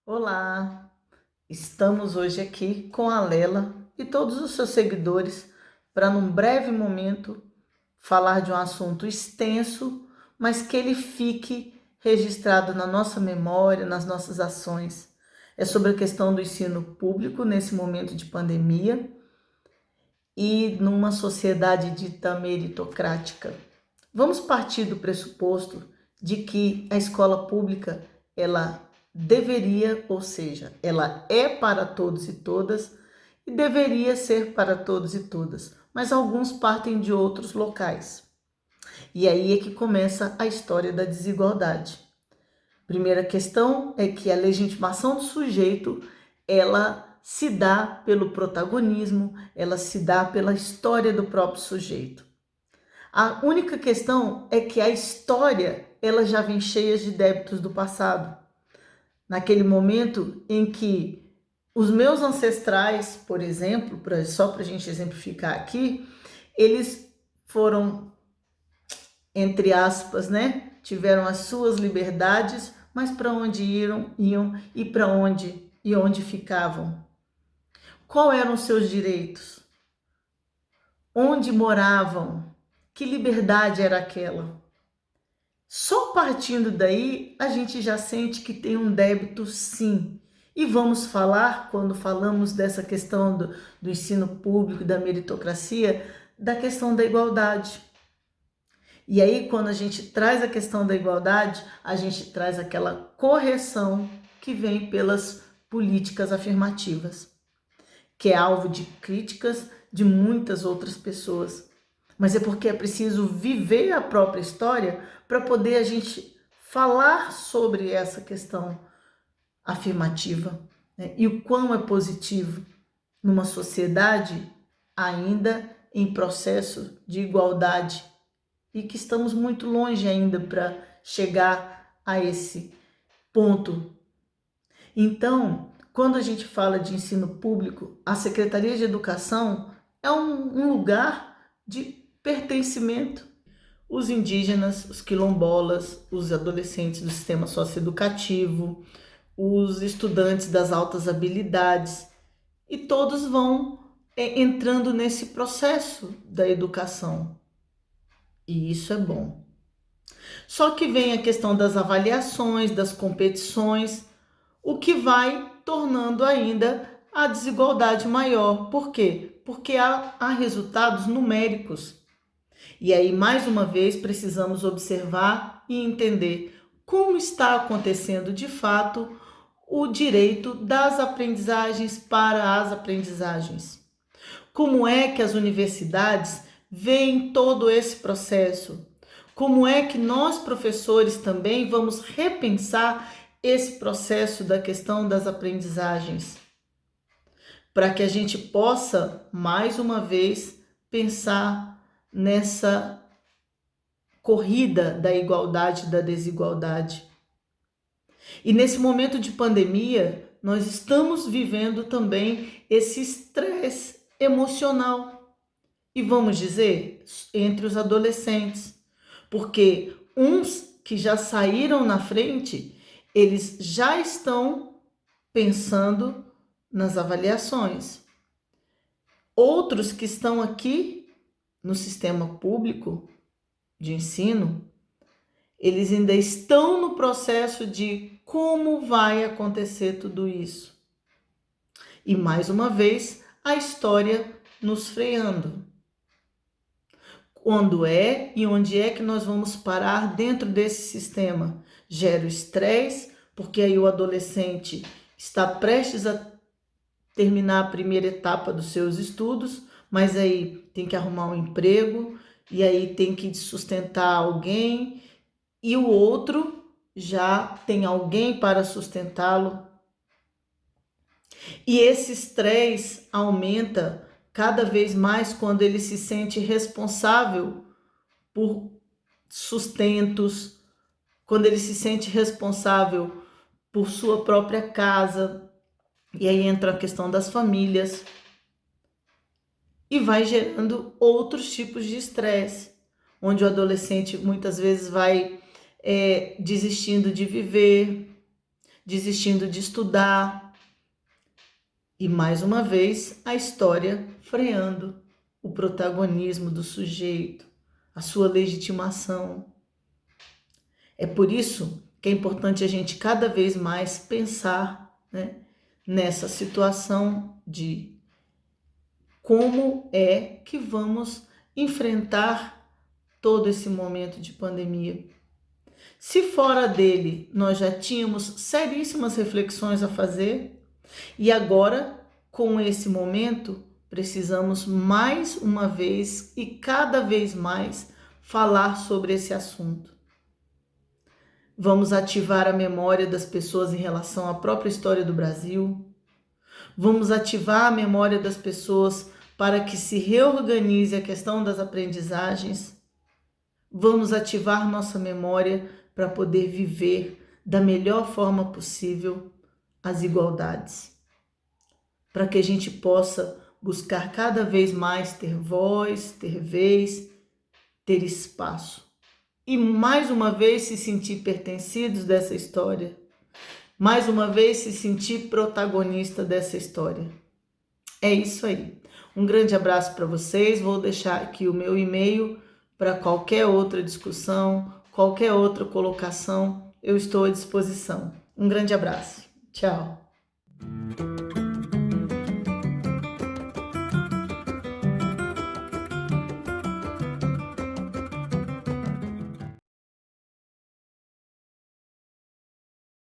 Olá, estamos hoje aqui com a Lela e todos os seus seguidores para, num breve momento, falar de um assunto extenso, mas que ele fique registrado na nossa memória, nas nossas ações. É sobre a questão do ensino público nesse momento de pandemia e numa sociedade dita meritocrática. Vamos partir do pressuposto de que a escola pública, ela deveria, ou seja, ela é para todos e todas e deveria ser para todos e todas, mas alguns partem de outros locais. E aí é que começa a história da desigualdade. Primeira questão é que a legitimação do sujeito, ela se dá pelo protagonismo, ela se dá pela história do próprio sujeito. A única questão é que a história, ela já vem cheia de débitos do passado. Naquele momento em que os meus ancestrais, por exemplo, só para a gente exemplificar aqui, eles foram, entre aspas, né? Tiveram as suas liberdades, mas para onde iam e para onde ficavam? Qual eram os seus direitos? Onde moravam? Que liberdade era aquela? Só partindo daí, a gente já sente que tem um débito, sim. E vamos falar, quando falamos dessa questão do ensino público, da meritocracia, da questão da igualdade. E aí, quando a gente traz a questão da igualdade, a gente traz aquela correção que vem pelas políticas afirmativas, que é alvo de críticas de muitas outras pessoas. Mas é porque é preciso viver a própria história para poder a gente falar sobre essa questão afirmativa, né? E o quão é positivo numa sociedade ainda em processo de igualdade e que estamos muito longe ainda para chegar a esse ponto. Então, quando a gente fala de ensino público, a Secretaria de Educação é um lugar de pertencimento. Os indígenas, os quilombolas, os adolescentes do sistema socioeducativo, os estudantes das altas habilidades, e todos vão entrando nesse processo da educação. E isso é bom. Só que vem a questão das avaliações, das competições, o que vai tornando ainda a desigualdade maior. Por quê? Porque há resultados numéricos. E aí, mais uma vez, precisamos observar e entender como está acontecendo de fato o direito das aprendizagens para as aprendizagens. Como é que as universidades veem todo esse processo? Como é que nós, professores, também vamos repensar esse processo da questão das aprendizagens? Para que a gente possa, mais uma vez, pensar nessa corrida da igualdade e da desigualdade. E nesse momento de pandemia, nós estamos vivendo também esse estresse emocional. E vamos dizer, entre os adolescentes. Porque uns que já saíram na frente, eles já estão pensando nas avaliações. Outros que estão aqui no sistema público de ensino, eles ainda estão no processo de como vai acontecer tudo isso. E mais uma vez, a história nos freando. Quando é e onde é que nós vamos parar dentro desse sistema? Gera o estresse, porque aí o adolescente está prestes a terminar a primeira etapa dos seus estudos, mas aí tem que arrumar um emprego, e aí tem que sustentar alguém, e o outro já tem alguém para sustentá-lo. E esse estresse aumenta cada vez mais quando ele se sente responsável por sustentos, quando ele se sente responsável por sua própria casa, e aí entra a questão das famílias, e vai gerando outros tipos de estresse, onde o adolescente muitas vezes vai desistindo de viver, desistindo de estudar. E mais uma vez, a história freando o protagonismo do sujeito, a sua legitimação. É por isso que é importante a gente cada vez mais pensar, né, nessa situação de como é que vamos enfrentar todo esse momento de pandemia. Se fora dele nós já tínhamos seríssimas reflexões a fazer, e agora, com esse momento, precisamos mais uma vez e cada vez mais falar sobre esse assunto. Vamos ativar a memória das pessoas em relação à própria história do Brasil. Vamos ativar a memória das pessoas para que se reorganize a questão das aprendizagens. Vamos ativar nossa memória para poder viver da melhor forma possível as igualdades. Para que a gente possa buscar cada vez mais ter voz, ter vez, ter espaço. E mais uma vez se sentir pertencidos dessa história. Mais uma vez se sentir protagonista dessa história. É isso aí. Um grande abraço para vocês. Vou deixar aqui o meu e-mail para qualquer outra discussão, qualquer outra colocação. Eu estou à disposição. Um grande abraço. Tchau.